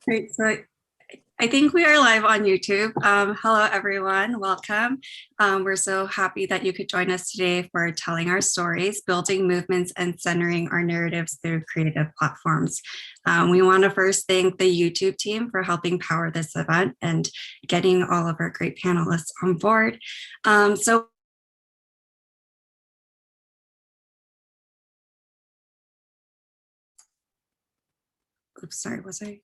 Great. So I think we are live on YouTube. Hello, everyone. Welcome. We're so happy that you could join us today for telling our stories, building movements, and centering our narratives through creative platforms. We want to first thank the YouTube team for helping power this event and getting all of our great panelists on board. So oops, sorry, was I?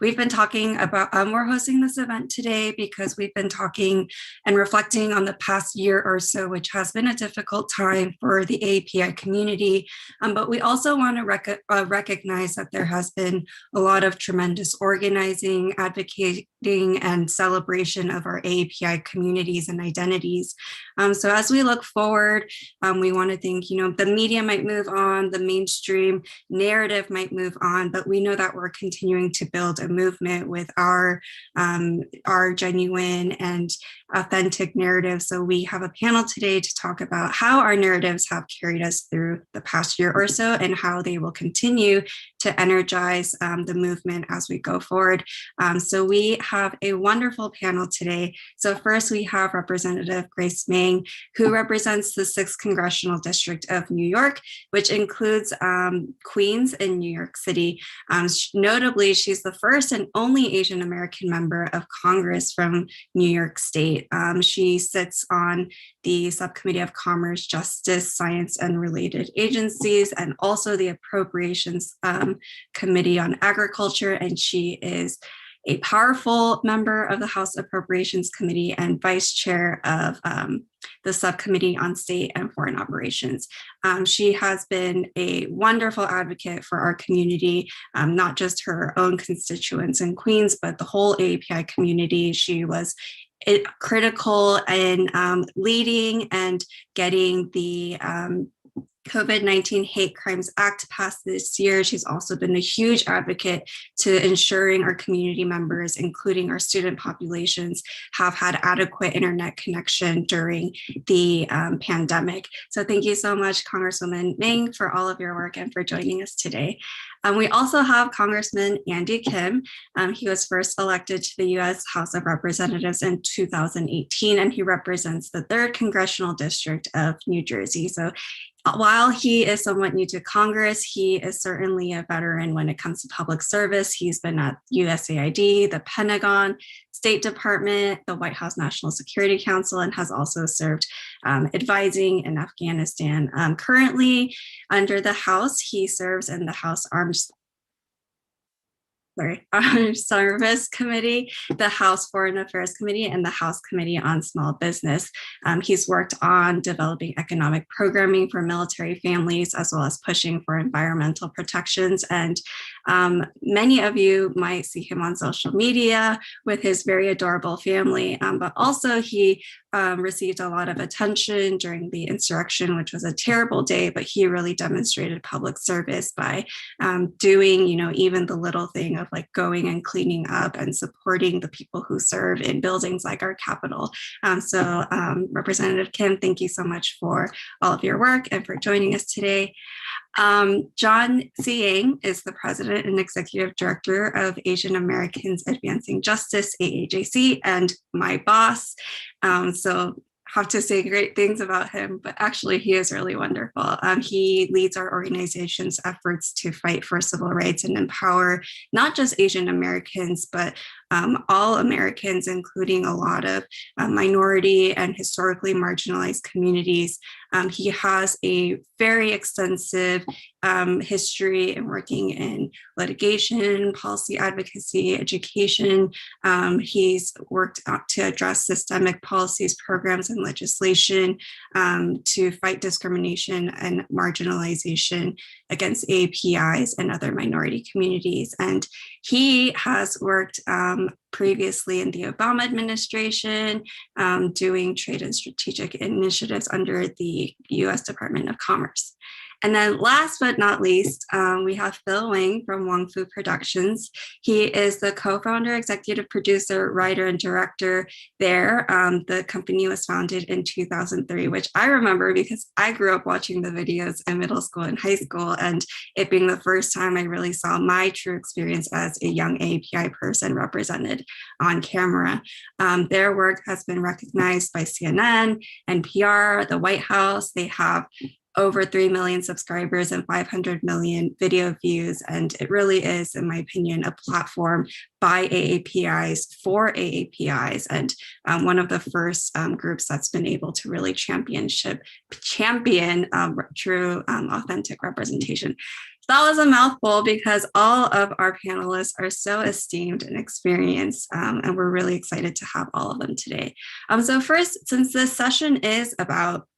We've been talking about, we're hosting this event today because we've been talking and reflecting on the past year or so, which has been a difficult time for the API community. But we also want to recognize that there has been a lot of tremendous organizing, advocating, and celebration of our API communities and identities. So as we look forward, we want to think, the media might move on, the mainstream narrative might move on, but we know that we're continuing to build a movement with our genuine and authentic narrative. So we have a panel today to talk about how our narratives have carried us through the past year or so and how they will continue to energize the movement as we go forward. So we have a wonderful panel today. So first we have Representative Grace Meng, who represents the 6th Congressional District of New York, which includes Queens and New York City. Notably, she's the first and only Asian American member of Congress from New York State. She sits on the Subcommittee of Commerce, Justice, Science, and Related Agencies, and also the Appropriations Committee on Agriculture, and she is a powerful member of the House Appropriations Committee and vice chair of the Subcommittee on State and Foreign Operations. She has been a wonderful advocate for our community, not just her own constituents in Queens, but the whole API community. She was critical in leading and getting the COVID-19 Hate Crimes Act passed this year. She's also been a huge advocate to ensuring our community members, including our student populations, have had adequate internet connection during the pandemic. So thank you so much, Congresswoman Meng, for all of your work and for joining us today. We also have Congressman Andy Kim. He was first elected to the U.S. House of Representatives in 2018, and he represents the 3rd Congressional District of New Jersey. So while he is somewhat new to Congress, he is certainly a veteran when it comes to public service. He's been at USAID, the Pentagon, State Department, the White House National Security Council, and has also served advising in Afghanistan. Currently, under the House, he serves in the House Armed Service Committee, the House Foreign Affairs Committee, and the House Committee on Small Business. He's worked on developing economic programming for military families, as well as pushing for environmental protections. And many of you might see him on social media with his very adorable family, but also he received a lot of attention during the insurrection, which was a terrible day, but he really demonstrated public service by doing, even the little thing of like going and cleaning up and supporting the people who serve in buildings like our Capitol. So Representative Kim, thank you so much for all of your work and for joining us today. John C. Yang is the president and executive director of Asian Americans Advancing Justice, AAJC, and my boss. So have to say great things about him, but actually he is really wonderful. He leads our organization's efforts to fight for civil rights and empower not just Asian Americans, but all Americans, including a lot of minority and historically marginalized communities. He has a very extensive history in working in litigation, policy advocacy, education. He's worked to address systemic policies, programs, and legislation to fight discrimination and marginalization against APIs and other minority communities. And he has worked previously in the Obama administration, doing trade and strategic initiatives under the US Department of Commerce. And then last but not least, we have Phil Wang from Wong Fu Productions. He is the co-founder, executive producer, writer, and director there. The company was founded in 2003, which I remember because I grew up watching the videos in middle school and high school, and it being the first time I really saw my true experience as a young AAPI person represented on camera. Their work has been recognized by CNN, NPR, the White House. They have over 3 million subscribers and 500 million video views. And it really is, in my opinion, a platform by AAPIs for AAPIs, and one of the first groups that's been able to really champion true authentic representation. That was a mouthful because all of our panelists are so esteemed and experienced, and we're really excited to have all of them today. So first, since this session is about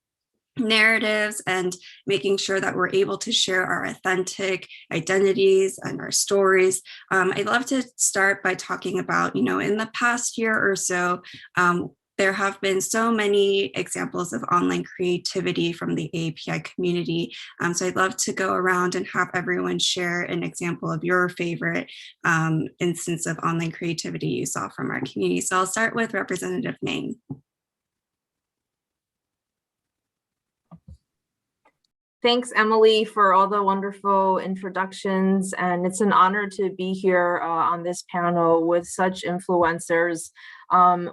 narratives and making sure that we're able to share our authentic identities and our stories, I'd love to start by talking about, in the past year or so, there have been so many examples of online creativity from the AAPI community. So I'd love to go around and have everyone share an example of your favorite instance of online creativity you saw from our community. So I'll start with Representative Meng. Thanks, Emily, for all the wonderful introductions. And it's an honor to be here on this panel with such influencers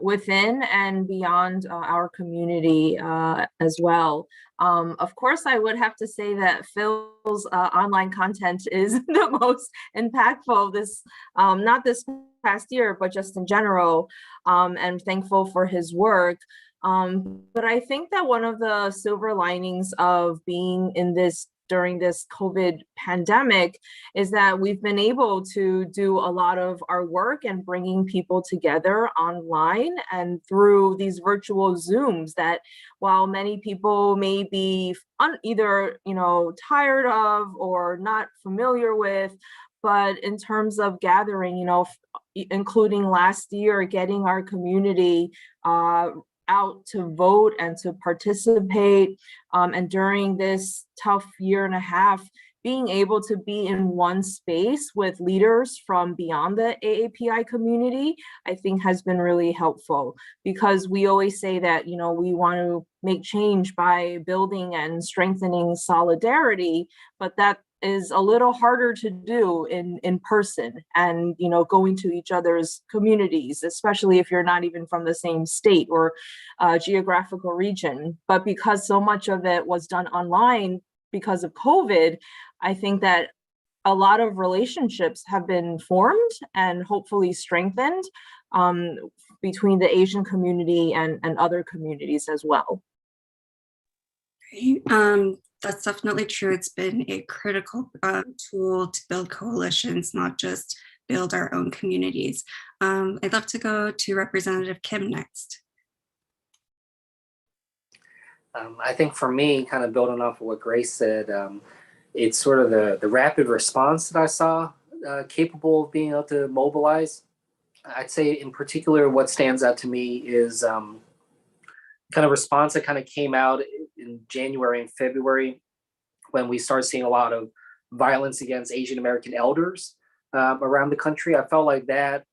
within and beyond our community as well. Of course, I would have to say that Phil's online content is the most impactful this, not this past year, but just in general, and thankful for his work. But I think that one of the silver linings of being in this during this COVID pandemic is that we've been able to do a lot of our work and bringing people together online and through these virtual Zooms that while many people may be either, tired of or not familiar with, but in terms of gathering, including last year, getting our community out to vote and to participate, and during this tough year and a half, being able to be in one space with leaders from beyond the AAPI community, I think has been really helpful, because we always say that, we want to make change by building and strengthening solidarity, but that is a little harder to do in person and, going to each other's communities, especially if you're not even from the same state or geographical region. But because so much of it was done online because of COVID, I think that a lot of relationships have been formed and hopefully strengthened between the Asian community and other communities as well. Great. That's definitely true. It's been a critical tool to build coalitions, not just build our own communities. I'd love to go to Representative Kim next. I think for me, kind of building off of what Grace said, it's sort of the rapid response that I saw capable of being able to mobilize. I'd say in particular, what stands out to me is kind of response that kind of came out in January and February when we started seeing a lot of violence against Asian American elders around the country. I felt like that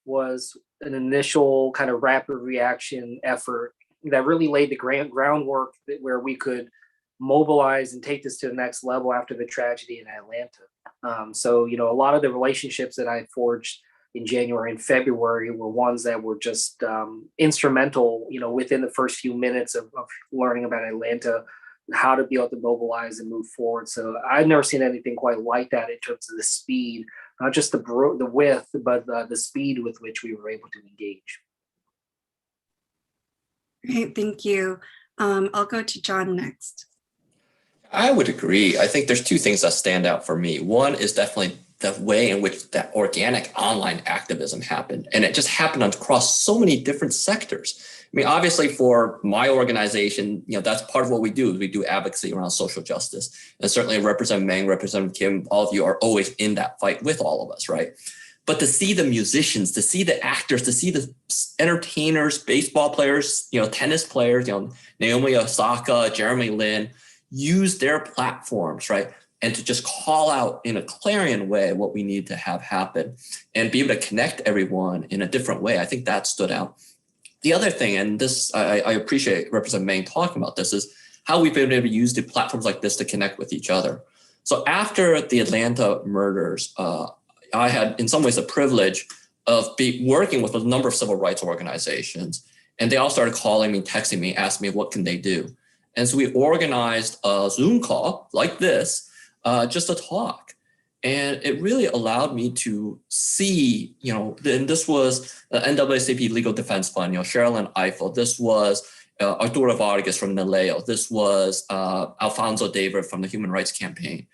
was an initial kind of rapid reaction effort that really laid the groundwork where we could mobilize and take this to the next level after the tragedy in Atlanta. So, a lot of the relationships that I forged in January and February were ones that were just instrumental, within the first few minutes of learning about Atlanta, how to be able to mobilize and move forward. So I've never seen anything quite like that in terms of the speed, not just the width, but the speed with which we were able to engage. Great, thank you. I'll go to John next. I would agree. I think there's two things that stand out for me. One is definitely the way in which that organic online activism happened. And it just happened across so many different sectors. I mean, obviously for my organization, that's part of what we do. We do advocacy around social justice. And certainly Representative Meng, Representative Kim, all of you are always in that fight with all of us, right? But to see the musicians, to see the actors, to see the entertainers, baseball players, tennis players, Naomi Osaka, Jeremy Lin, use their platforms, right? And to just call out in a clarion way what we need to have happen and be able to connect everyone in a different way. I think that stood out. The other thing, and this I appreciate Representative Meng talking about this, is how we've been able to use the platforms like this to connect with each other. So after the Atlanta murders, I had in some ways the privilege of working with a number of civil rights organizations, and they all started calling me, texting me, asking me what can they do. And so we organized a Zoom call like this, just to talk. And it really allowed me to see, and this was the NAACP Legal Defense Fund, Sherilyn Ifill. This was Arturo Vargas from NALEO. This was Alfonso David from the Human Rights Campaign.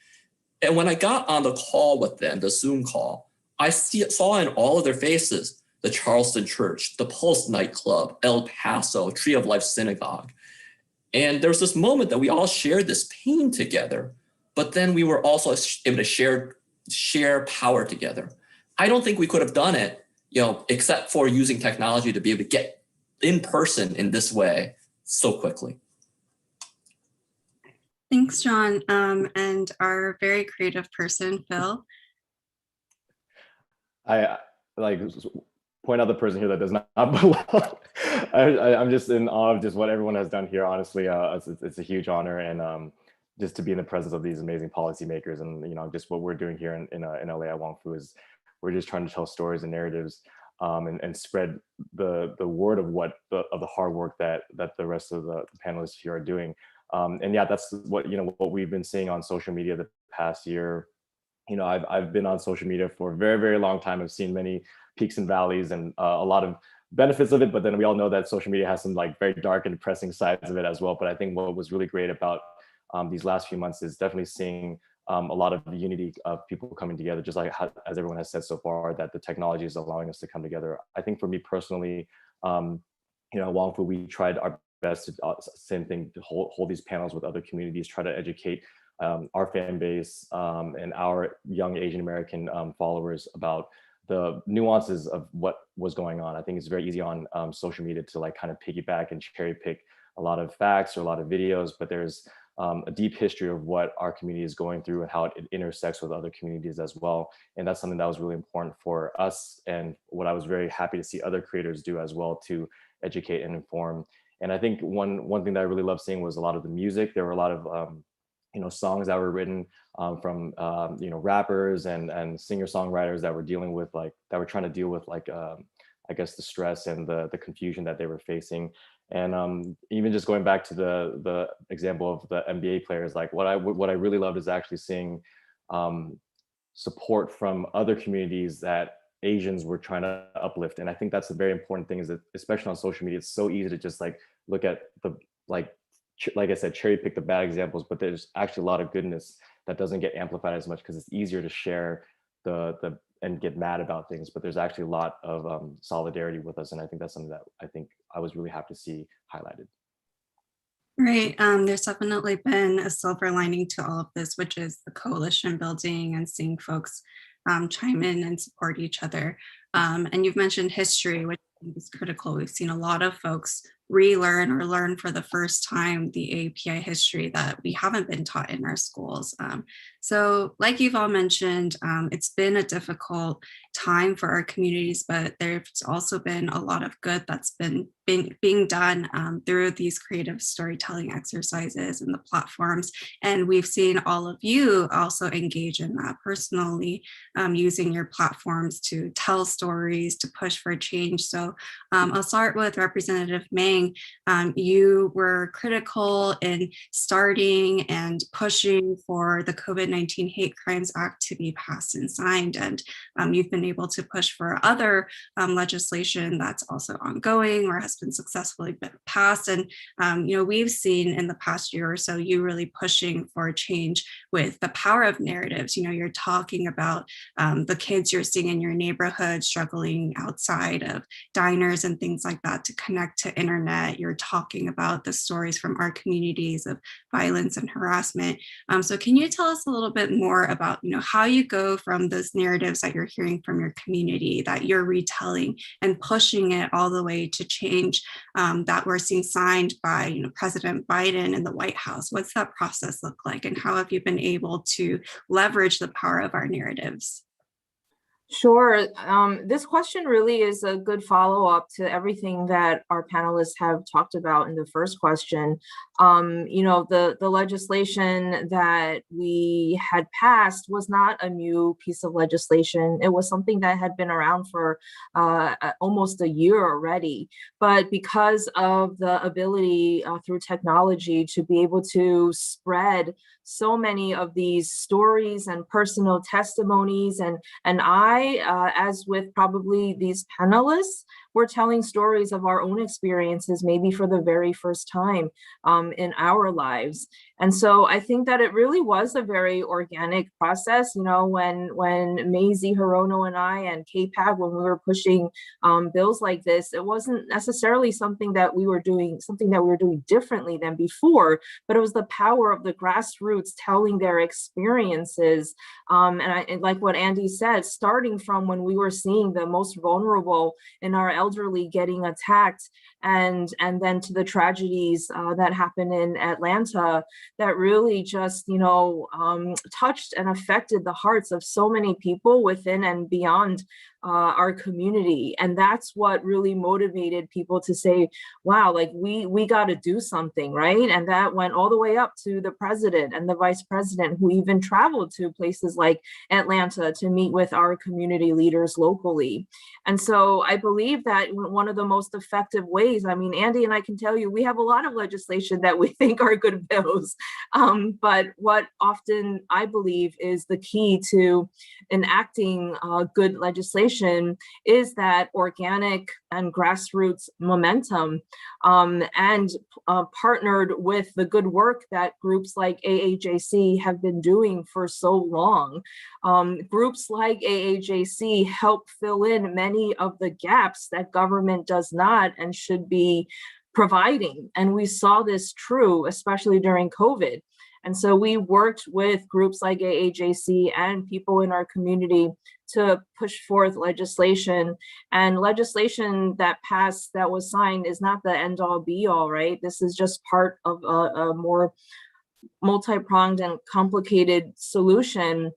And when I got on the call with them, the Zoom call, I saw in all of their faces the Charleston Church, the Pulse nightclub, El Paso, Tree of Life Synagogue. And there was this moment that we all shared this pain together, but then we were also able to share power together. I don't think we could have done it, except for using technology to be able to get in person in this way so quickly. Thanks, John. And our very creative person, Phil. I like point out the person here that does not belong. I'm just in awe of just what everyone has done here. Honestly, it's a huge honor, and just to be in the presence of these amazing policymakers, and just what we're doing here in LA at Wong Fu is we're just trying to tell stories and narratives, and spread the word of the hard work that the rest of the panelists here are doing. And yeah, that's what we've been seeing on social media the past year. I've been on social media for a very, very long time. I've seen many peaks and valleys and a lot of benefits of it, but then we all know that social media has some very dark and depressing sides of it as well. But I think what was really great about these last few months is definitely seeing a lot of the unity of people coming together, just like as everyone has said so far, that the technology is allowing us to come together. I think for me personally, Wong Fu, we tried our best to same thing, to hold these panels with other communities, try to educate our fan base and our young Asian American followers about the nuances of what was going on. I think it's very easy on social media to kind of piggyback and cherry pick a lot of facts or a lot of videos, but there's a deep history of what our community is going through and how it intersects with other communities as well. And that's something that was really important for us, and what I was very happy to see other creators do as well, to educate and inform. And I think one thing that I really loved seeing was a lot of the music. There were a lot of songs that were written from rappers and singer-songwriters that were dealing with that were trying to deal with I guess the stress and the confusion that they were facing. And even just going back to the example of the NBA players, what I really loved is actually seeing support from other communities that Asians were trying to uplift. And I think that's a very important thing, is that especially on social media, it's so easy to just look at the like I said, cherry pick the bad examples, but there's actually a lot of goodness that doesn't get amplified as much because it's easier to share and get mad about things. But there's actually a lot of solidarity with us, and I think that's something that I was really happy to see highlighted. Right. There's definitely been a silver lining to all of this, which is the coalition building and seeing folks chime in and support each other. And you've mentioned history, which is critical. We've seen a lot of folks relearn or learn for the first time the API history that we haven't been taught in our schools. So like you've all mentioned, it's been a difficult time for our communities, but there's also been a lot of good that's been being done through these creative storytelling exercises and the platforms. And we've seen all of you also engage in that personally, using your platforms to tell stories, to push for change. So I'll start with Representative Meng. You were critical in starting and pushing for the COVID-19 Hate Crimes Act to be passed and signed. And you've been able to push for other legislation that's also ongoing or has been successfully passed. And we've seen in the past year or so you really pushing for change with the power of narratives. You're talking about the kids you're seeing in your neighborhood struggling outside of diners and things like that to connect to internet internet, you're talking about the stories from our communities of violence and harassment. So can you tell us a little bit more about, how you go from those narratives that you're hearing from your community that you're retelling and pushing it all the way to change that we're seeing signed by, President Biden and the White House? What's that process look like, and how have you been able to leverage the power of our narratives? Sure. This question really is a good follow-up to everything that our panelists have talked about in the first question. The legislation that we had passed was not a new piece of legislation. It was something that had been around for almost a year already. But because of the ability through technology to be able to spread so many of these stories and personal testimonies, and as with probably these panelists, we're telling stories of our own experiences, maybe for the very first time in our lives. And so I think that it really was a very organic process. When Maisie Hirono and I and KPAG, when we were pushing bills like this, it wasn't necessarily something that we were doing differently than before, but it was the power of the grassroots telling their experiences. And like what Andy said, starting from when we were seeing the most vulnerable in our elderly getting attacked, and then to the tragedies that happened in Atlanta, that really just touched and affected the hearts of so many people within and beyond our community. And that's what really motivated people to say, wow, like we got to do something, right? And that went all the way up to the president and the vice president, who even traveled to places like Atlanta to meet with our community leaders locally. And so I believe that one of the most effective ways, Andy and I can tell you, we have a lot of legislation that we think are good bills. But what often I believe is the key to enacting good legislation is that organic and grassroots momentum, and partnered with the good work that groups like AAJC have been doing for so long. Groups like AAJC help fill in many of the gaps that government does not and should be providing. And we saw this true, especially during COVID. And so we worked with groups like AAJC and people in our community to push forth legislation. And legislation that passed, that was signed, is not the end all be all, right? This is just part of a more multi-pronged and complicated solution.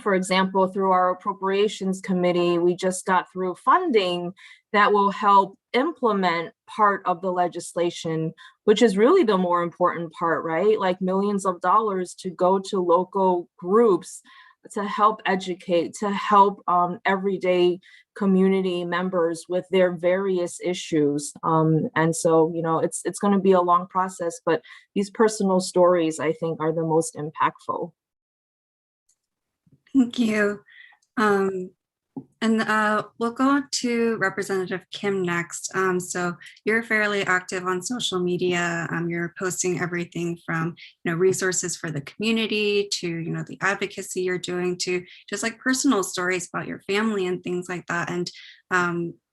For example, through our appropriations committee, we just got through funding that will help implement part of the legislation, which is really the more important part, right? Like millions of dollars to go to local groups to help educate, to help everyday community members with their various issues. And so, it's going to be a long process, but these personal stories, I think, are the most impactful. Thank you. And we'll go on to Representative Kim next. So you're fairly active on social media. You're posting everything from resources for the community to the advocacy you're doing, to just like personal stories about your family and things like that. And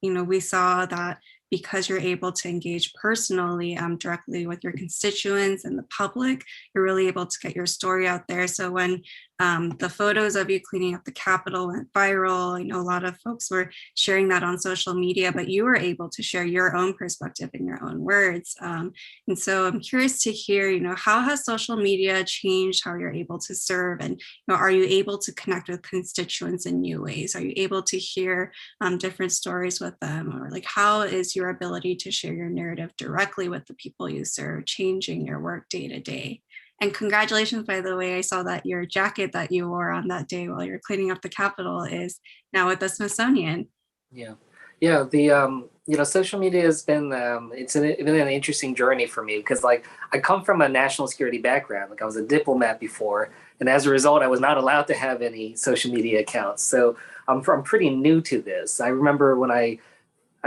we saw that because you're able to engage personally directly with your constituents and the public, you're really able to get your story out there. So when the photos of you cleaning up the Capitol went viral, a lot of folks were sharing that on social media, but you were able to share your own perspective in your own words. And so I'm curious to hear, how has social media changed how you're able to serve? And are you able to connect with constituents in new ways? Are you able to hear different stories with them? Or like, how is your ability to share your narrative directly with the people you serve changing your work day to day? And congratulations, by the way, I saw that your jacket that you wore on that day while you're cleaning up the Capitol is now with the Smithsonian. Yeah. The social media has been been an interesting journey for me, because like I come from a national security background. Like I was a diplomat before, and as a result, I was not allowed to have any social media accounts. So I'm pretty new to this. I remember when I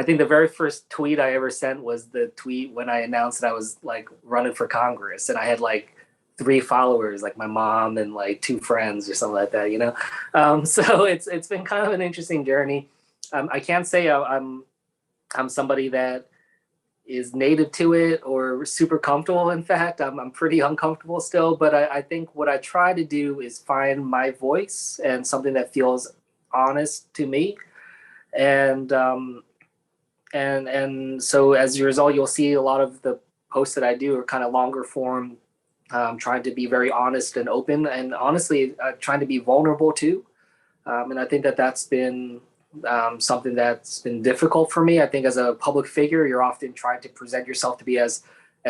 think the very first tweet I ever sent was the tweet when I announced that I was like running for Congress, and I had like 3 followers, like my mom and like 2 friends or something like that, So it's been kind of an interesting journey. I can't say I'm somebody that is native to it or super comfortable. In fact, I'm pretty uncomfortable still, but I think what I try to do is find my voice and something that feels honest to me. And so as a result, you'll see a lot of the posts that I do are kind of longer form, trying to be very honest and open, and honestly trying to be vulnerable too. And I think that that's been something that's been difficult for me. I think as a public figure, you're often trying to present yourself to be as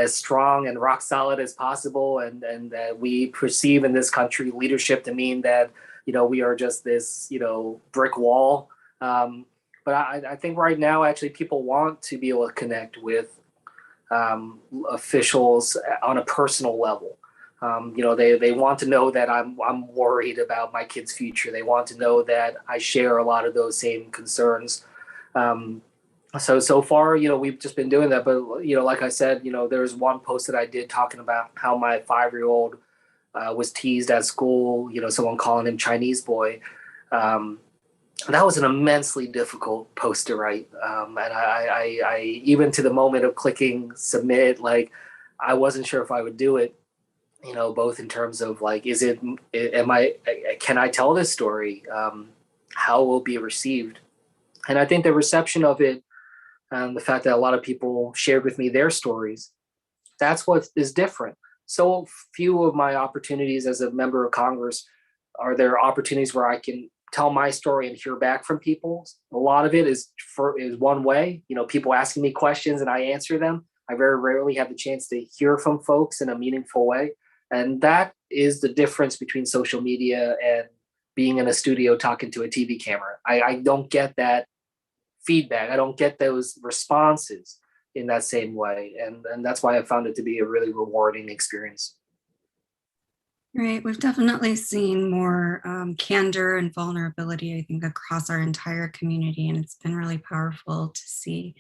strong and rock solid as possible, and we perceive in this country leadership to mean that we are just this brick wall. But I think right now, actually, people want to be able to connect with officials on a personal level. They want to know that I'm worried about my kid's future. They want to know that I share a lot of those same concerns. So far, we've just been doing that. But like I said, there's one post that I did talking about how my 5-year-old was teased at school. Someone calling him Chinese boy. That was an immensely difficult post to write, and I even to the moment of clicking submit, like I wasn't sure if I would do it. Both in terms of like, can I tell this story? How will it be received? And I think the reception of it, and the fact that a lot of people shared with me their stories, that's what is different. So few of my opportunities as a member of Congress are there opportunities where I can tell my story and hear back from people. A lot of it is one way, people asking me questions and I answer them. I very rarely have the chance to hear from folks in a meaningful way. And that is the difference between social media and being in a studio talking to a TV camera. I don't get that feedback. I don't get those responses in that same way. And that's why I found it to be a really rewarding experience. Right. We've definitely seen more candor and vulnerability, I think, across our entire community, and it's been really powerful to see.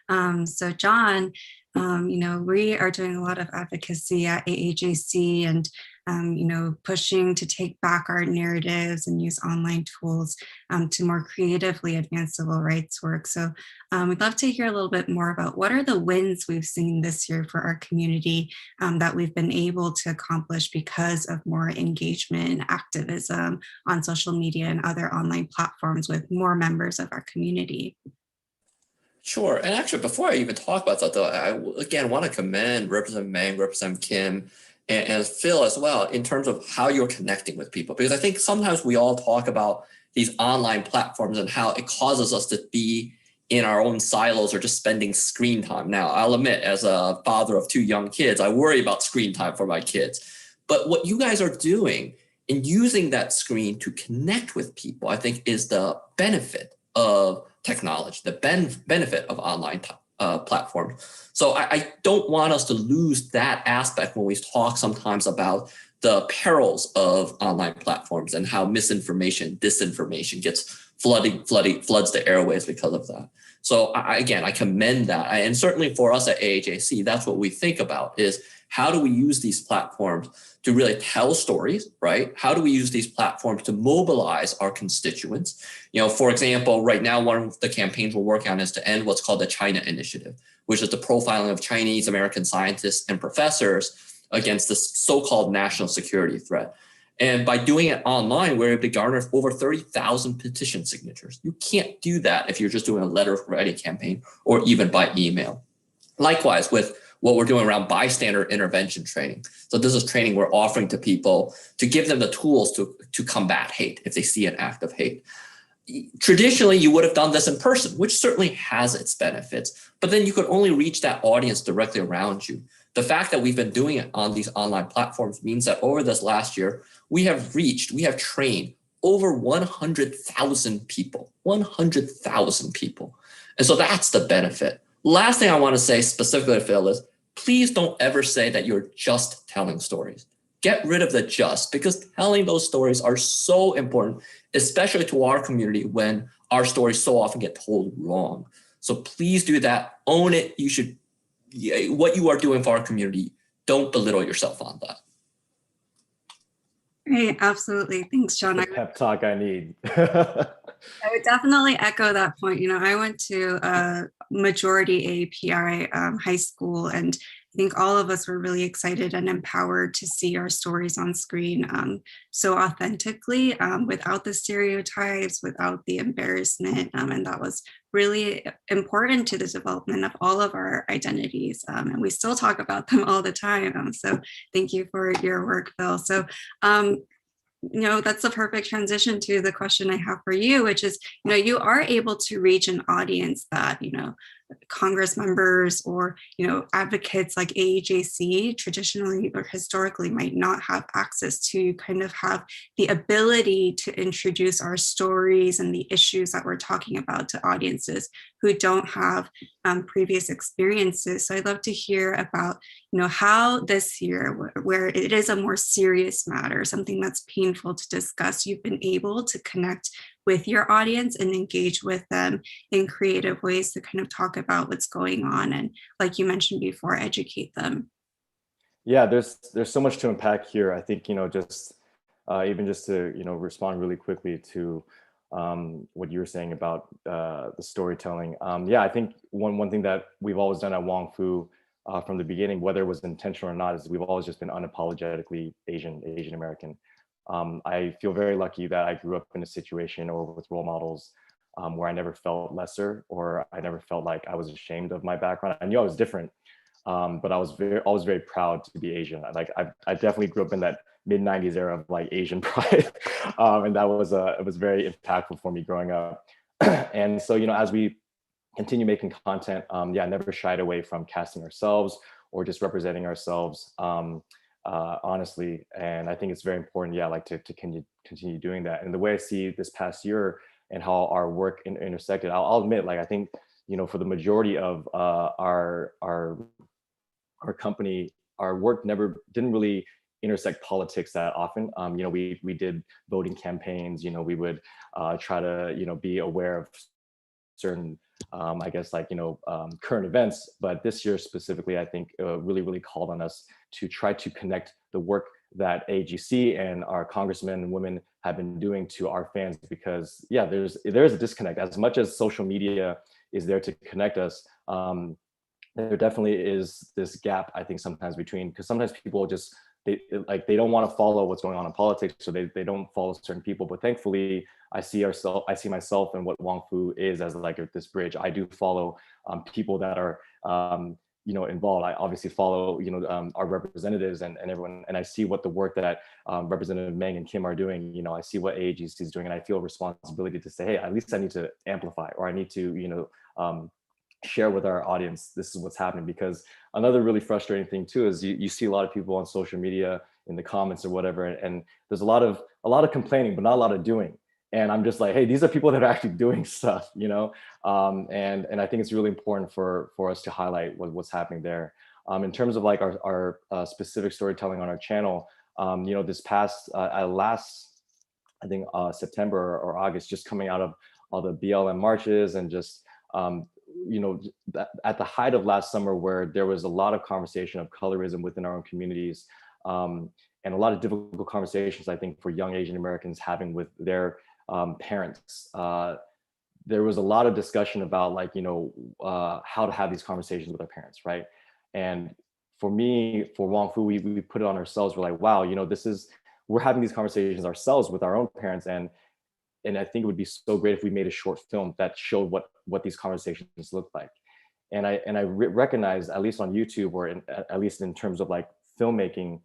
So John, we are doing a lot of advocacy at AAJC and, pushing to take back our narratives and use online tools to more creatively advance civil rights work. So we'd love to hear a little bit more about what are the wins we've seen this year for our community that we've been able to accomplish because of more engagement and activism on social media and other online platforms with more members of our community. Sure. And actually, before I even talk about that, though, I again want to commend Representative Meng, Representative Kim, and Phil as well in terms of how you're connecting with people. Because I think sometimes we all talk about these online platforms and how it causes us to be in our own silos or just spending screen time. Now, I'll admit, as a father of 2 young kids, I worry about screen time for my kids. But what you guys are doing in using that screen to connect with people, I think, is the benefit of technology, the benefit of online platforms. So I don't want us to lose that aspect when we talk sometimes about the perils of online platforms and how misinformation, disinformation gets floods the airways because of that. So I commend that. And certainly for us at AAJC, that's what we think about is how do we use these platforms to really tell stories, right? How do we use these platforms to mobilize our constituents? For example, right now, one of the campaigns we're working on is to end what's called the China Initiative, which is the profiling of Chinese American scientists and professors against this so-called national security threat. And by doing it online, we're able to garner over 30,000 petition signatures. You can't do that if you're just doing a letter writing campaign or even by email. Likewise, with what we're doing around bystander intervention training. So this is training we're offering to people to give them the tools to combat hate if they see an act of hate. Traditionally, you would have done this in person, which certainly has its benefits, but then you could only reach that audience directly around you. The fact that we've been doing it on these online platforms means that over this last year, we have trained over 100,000 people, 100,000 people. And so that's the benefit. Last thing I want to say specifically to Phil is, please don't ever say that you're just telling stories. Get rid of the just, because telling those stories are so important, especially to our community when our stories so often get told wrong. So please do that. Own it. You should, what you are doing for our community, don't belittle yourself on that. Right, absolutely. Thanks, John. The pep talk I need. I would definitely echo that point. I went to majority API high school. And I think all of us were really excited and empowered to see our stories on screen so authentically, without the stereotypes, without the embarrassment. And that was really important to the development of all of our identities. And we still talk about them all the time. So thank you for your work, Phil. So that's the perfect transition to the question I have for you, which is, you are able to reach an audience that, Congress members or, advocates like AAJC traditionally or historically might not have access to, kind of have the ability to introduce our stories and the issues that we're talking about to audiences who don't have previous experiences. So I'd love to hear about, how this year, where it is a more serious matter, something that's painful to discuss, you've been able to connect with your audience and engage with them in creative ways to kind of talk about what's going on and, like you mentioned before, educate them. Yeah, there's so much to unpack here. I think, just even just to, respond really quickly to what you were saying about the storytelling. Yeah, I think one thing that we've always done at Wong Fu from the beginning, whether it was intentional or not, is we've always just been unapologetically Asian American. I feel very lucky that I grew up in a situation or with role models where I never felt lesser, or I never felt like I was ashamed of my background. I knew I was different, but I was always very proud to be Asian. I definitely grew up in that mid-90s era of like Asian pride, and that was it was very impactful for me growing up. And so, as we continue making content, yeah, never shied away from casting ourselves or just representing ourselves. Honestly, and I think it's very important, yeah, like to continue doing that. And the way I see this past year and how our work intersected, I'll admit, like I think, for the majority of our company, our work didn't really intersect politics that often. We did voting campaigns. We would try to be aware of certain I guess current events, but this year specifically, I think really called on us to try to connect the work that AAJC and our congressmen and women have been doing to our fans, because yeah, there's a disconnect. As much as social media is there to connect us, there definitely is this gap, I think, sometimes between, because sometimes people just they don't want to follow what's going on in politics, so they don't follow certain people. But thankfully, I see myself and what Wong Fu is as like this bridge. I do follow people that are involved. I obviously follow our representatives and everyone, and I see what the work that Representative Meng and Kim are doing. I see what AAJC is doing, and I feel a responsibility to say, hey, at least I need to amplify, or I need to share with our audience this is what's happening. Because another really frustrating thing too is you see a lot of people on social media in the comments or whatever, and there's a lot of complaining but not a lot of doing. And I'm just like, hey, these are people that are actually doing stuff, and I think it's really important for us to highlight what's happening there. In terms of like our specific storytelling on our channel, this past last, I think September or August, just coming out of all the BLM marches and just at the height of last summer, where there was a lot of conversation of colorism within our own communities, and a lot of difficult conversations, I think, for young Asian Americans having with their parents. There was a lot of discussion about like, how to have these conversations with our parents, right? And for me, for Wong Fu, we put it on ourselves. We're like, wow, we're having these conversations ourselves with our own parents, and I think it would be so great if we made a short film that showed what these conversations look like. And I recognize, at least on YouTube, or at least in terms of like filmmaking,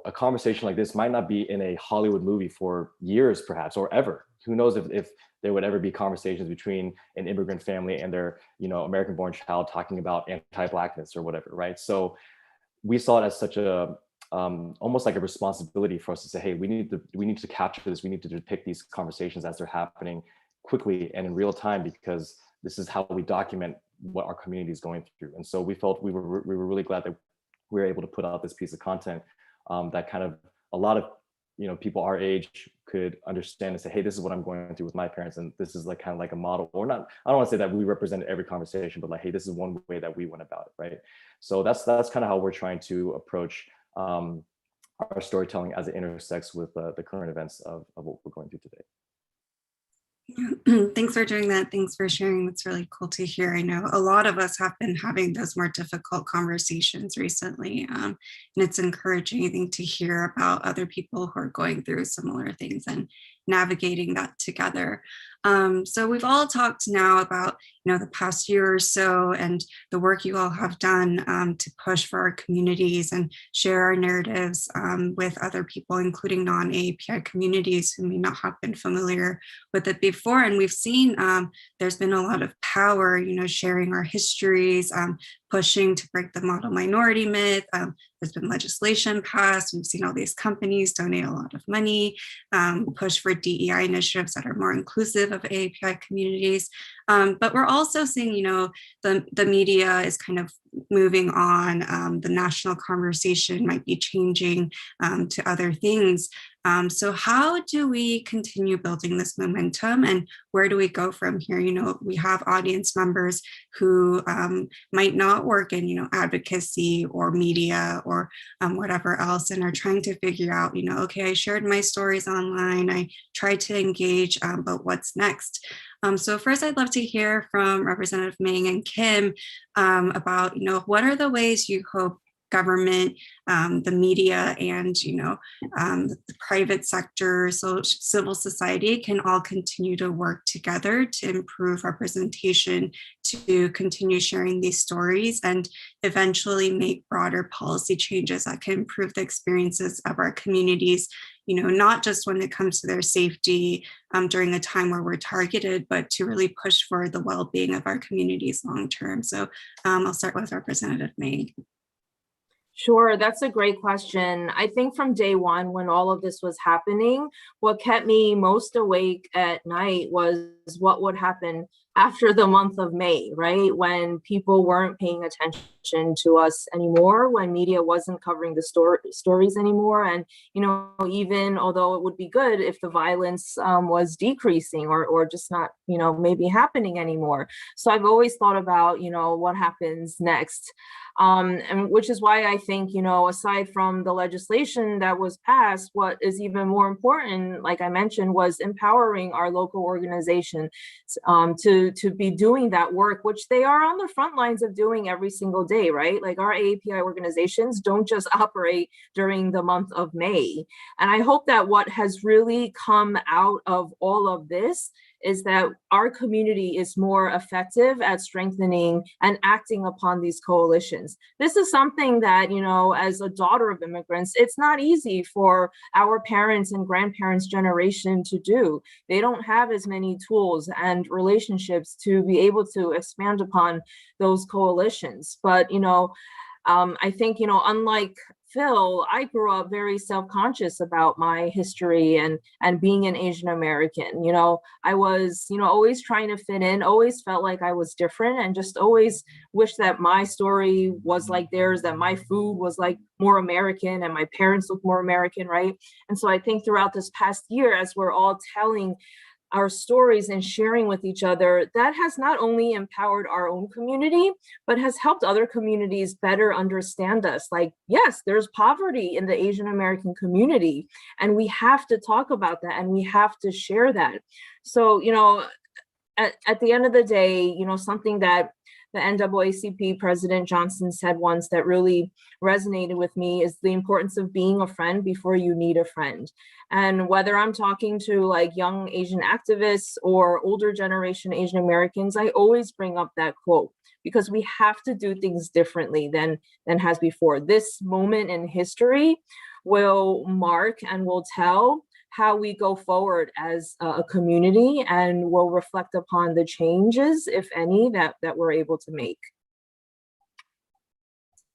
a conversation like this might not be in a Hollywood movie for years, perhaps, or ever. Who knows if there would ever be conversations between an immigrant family and their, American-born child talking about anti-Blackness or whatever, right? So we saw it as such a almost like a responsibility for us to say, hey, we need to capture this. We need to depict these conversations as they're happening quickly and in real time, because this is how we document what our community is going through. And so we felt we were really glad that we were able to put out this piece of content that kind of a lot of people our age could understand and say, hey, this is what I'm going through with my parents, and this is like kind of like a model, or not. I don't want to say that we represent every conversation, but like, hey, this is one way that we went about it, right? So that's kind of how we're trying to approach our storytelling as it intersects with the current events of what we're going through today. Thanks for doing that. Thanks for sharing. It's really cool to hear. I know a lot of us have been having those more difficult conversations recently, and it's encouraging, I think, to hear about other people who are going through similar things and navigating that together. So we've all talked now about, the past year or so and the work you all have done to push for our communities and share our narratives with other people, including non-AAPI communities who may not have been familiar with it before. And we've seen there's been a lot of power, sharing our histories, pushing to break the model minority myth. There's been legislation passed. We've seen all these companies donate a lot of money, push for DEI initiatives that are more inclusive of AAPI communities. But we're also seeing, the media is kind of moving on. The national conversation might be changing to other things. So how do we continue building this momentum, and where do we go from here? We have audience members who might not work in, advocacy or media or whatever else, and are trying to figure out, okay, I shared my stories online, I tried to engage, but what's next? So first, I'd love to hear from Representative Meng and Kim about, what are the ways you hope government, the media, and the private sector, so civil society can all continue to work together to improve representation, to continue sharing these stories, and eventually make broader policy changes that can improve the experiences of our communities, not just when it comes to their safety during a time where we're targeted, but to really push for the well-being of our communities long term. So I'll start with Representative Meng. Sure, that's a great question. I think from day one, when all of this was happening, what kept me most awake at night was what would happen after the month of May, right? When people weren't paying attention to us anymore, when media wasn't covering the stories anymore. And, even although it would be good if the violence was decreasing or just not, maybe happening anymore. So I've always thought about, what happens next. And which is why I think, aside from the legislation that was passed, what is even more important, like I mentioned, was empowering our local organizations to be doing that work, which they are on the front lines of doing every single day, right? Like our AAPI organizations don't just operate during the month of May. And I hope that what has really come out of all of this is that our community is more effective at strengthening and acting upon these coalitions. This is something that, as a daughter of immigrants, it's not easy for our parents and grandparents' generation to do. They don't have as many tools and relationships to be able to expand upon those coalitions. But, I think, unlike Phil, I grew up very self-conscious about my history and being an Asian American. I was, always trying to fit in, always felt like I was different, and just always wished that my story was like theirs, that my food was like more American and my parents looked more American, right? And so I think throughout this past year, as we're all telling our stories and sharing with each other, that has not only empowered our own community, but has helped other communities better understand us. Like, yes, there's poverty in the Asian American community, and we have to talk about that and we have to share that. So, at the end of the day, something that the NAACP President Johnson said once that really resonated with me is the importance of being a friend before you need a friend. And whether I'm talking to like young Asian activists or older generation Asian Americans, I always bring up that quote, because we have to do things differently than has before. This moment in history will mark and will tell how we go forward as a community, and will reflect upon the changes, if any, that we're able to make.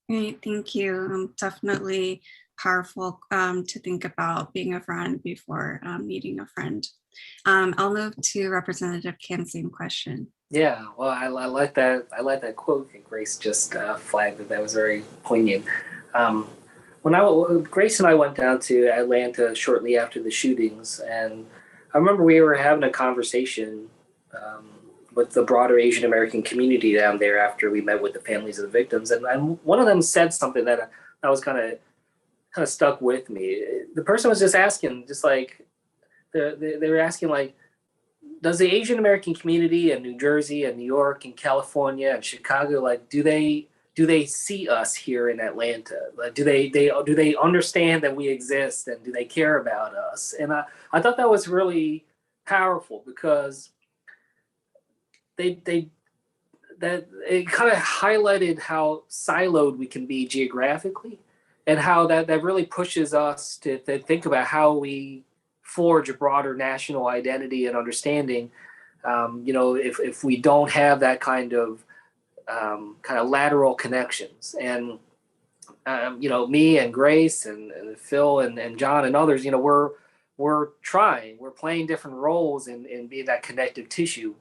Great, thank you. Definitely powerful to think about being a friend before meeting a friend. I'll move to Representative Kim, same question. Yeah, well, I like that. I like that quote that Grace just flagged. That was very poignant. When Grace and I went down to Atlanta shortly after the shootings, and I remember we were having a conversation with the broader Asian American community down there after we met with the families of the victims, and one of them said something that was kind of stuck with me. The person was just asking, just like they were asking, like, does the Asian American community in New Jersey and New York and California and Chicago, like, do they see us here in Atlanta? Like, do they understand that we exist, and do they care about us? And I thought that was really powerful, because that it kind of highlighted how siloed we can be geographically, and how that really pushes us to think about how we forge a broader national identity and understanding. If we don't have that kind of lateral connections. And me and Grace and Phil and John and others, we're playing different roles in being that connective tissue,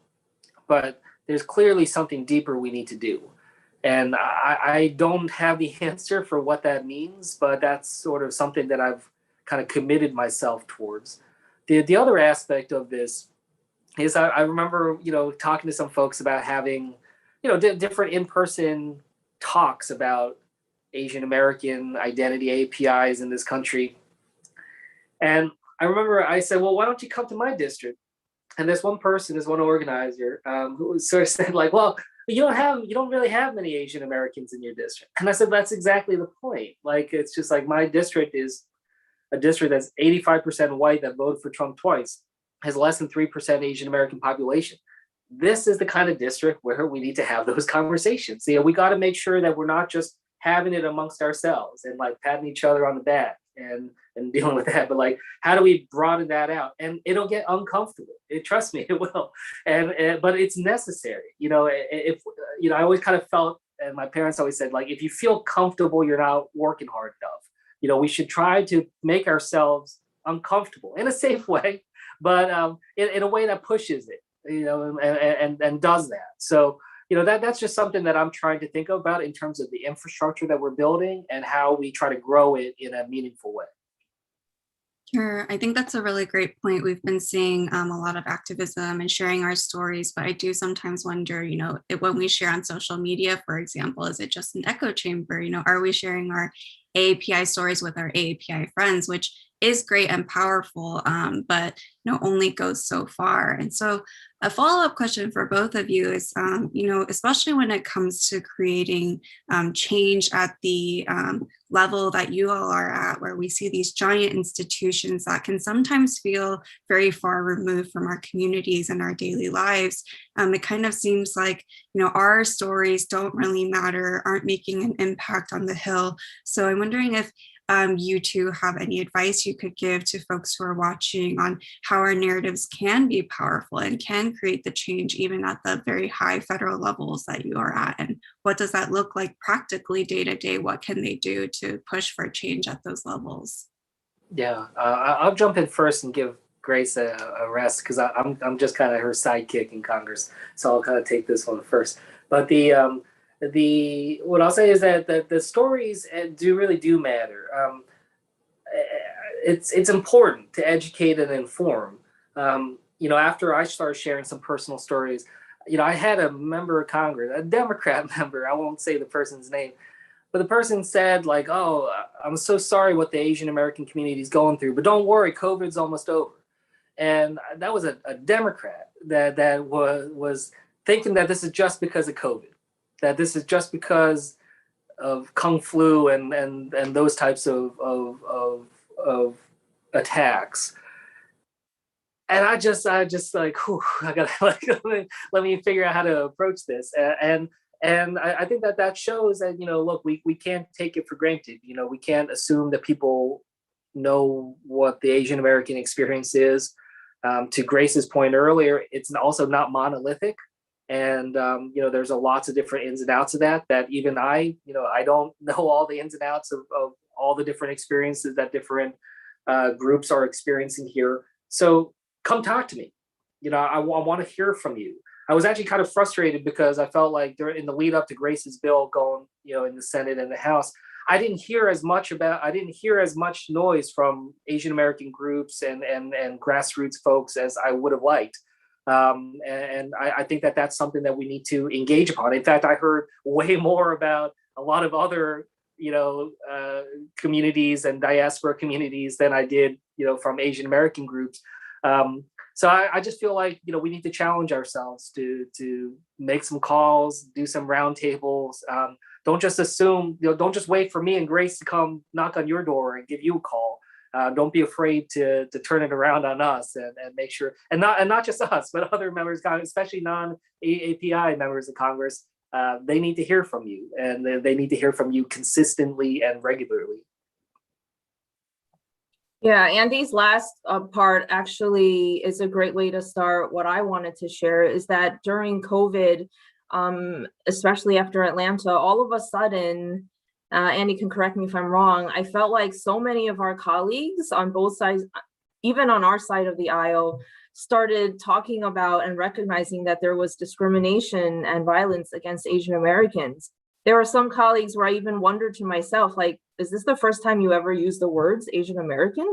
but there's clearly something deeper we need to do. And I don't have the answer for what that means, but that's sort of something that I've kind of committed myself towards. The other aspect of this is I remember, talking to some folks about having, different in-person talks about Asian American identity APIs in this country. And I remember I said, well, why don't you come to my district? And this one organizer, who sort of said, like, well, you don't really have many Asian Americans in your district. And I said, that's exactly the point. Like, it's just like, my district is a district that's 85% white that voted for Trump twice, has less than 3% Asian American population. This is the kind of district where we need to have those conversations. We got to make sure that we're not just having it amongst ourselves and like patting each other on the back and dealing with that, but like, how do we broaden that out? And it'll get uncomfortable. Trust me, it will. But it's necessary. If I always kind of felt, and my parents always said, like, if you feel comfortable, you're not working hard enough. We should try to make ourselves uncomfortable in a safe way, but in a way that pushes it, and does that. So, that's just something that I'm trying to think about in terms of the infrastructure that we're building and how we try to grow it in a meaningful way. Sure. I think that's a really great point. We've been seeing a lot of activism and sharing our stories, but I do sometimes wonder, when we share on social media, for example, is it just an echo chamber? Are we sharing our AAPI stories with our AAPI friends, which is great and powerful, but only goes so far. And so a follow-up question for both of you is, especially when it comes to creating change at the level that you all are at, where we see these giant institutions that can sometimes feel very far removed from our communities and our daily lives. It kind of seems like, our stories don't really matter, aren't making an impact on the Hill. So I'm wondering if you two have any advice you could give to folks who are watching on how our narratives can be powerful and can create the change even at the very high federal levels that you are at, and what does that look like practically day to day? What can they do to push for change at those levels? Yeah, I'll jump in first and give Grace a rest, because I'm just kind of her sidekick in Congress, so I'll kind of take this one first. But what I'll say is that the stories really do matter. It's important to educate and inform. After I started sharing some personal stories, I had a member of Congress, a Democrat member, I won't say the person's name, but the person said, like, oh, I'm so sorry what the Asian American community is going through, but don't worry, COVID's almost over. And that was a Democrat that was thinking that this is just because of COVID, that this is just because of Kung flu and those types of attacks. And I just like, whew, I gotta let me figure out how to approach this. And I think that shows that, look, we can't take it for granted. We can't assume that people know what the Asian American experience is. To Grace's point earlier, it's also not monolithic. And, there's lots of different ins and outs of that even I don't know all the ins and outs of all the different experiences that different groups are experiencing here. So come talk to me. I want to hear from you. I was actually kind of frustrated because I felt like in the lead up to Grace's bill going, in the Senate and the House, I didn't hear as much noise from Asian American groups and grassroots folks as I would have liked. And I think that's something that we need to engage upon. In fact, I heard way more about a lot of other, communities and diaspora communities than I did, from Asian American groups. So I just feel like, we need to challenge ourselves to make some calls, do some roundtables. Don't just assume, don't just wait for me and Grace to come knock on your door and give you a call. Don't be afraid to turn it around on us and make sure, and not just us, but other members of Congress, especially non-AAPI members of Congress. They need to hear from you, and they need to hear from you consistently and regularly. Yeah, Andy's last part actually is a great way to start. What I wanted to share is that during COVID, especially after Atlanta, all of a sudden, Andy can correct me if I'm wrong, I felt like so many of our colleagues on both sides, even on our side of the aisle, started talking about and recognizing that there was discrimination and violence against Asian Americans. There were some colleagues where I even wondered to myself, like, is this the first time you ever used the words Asian American?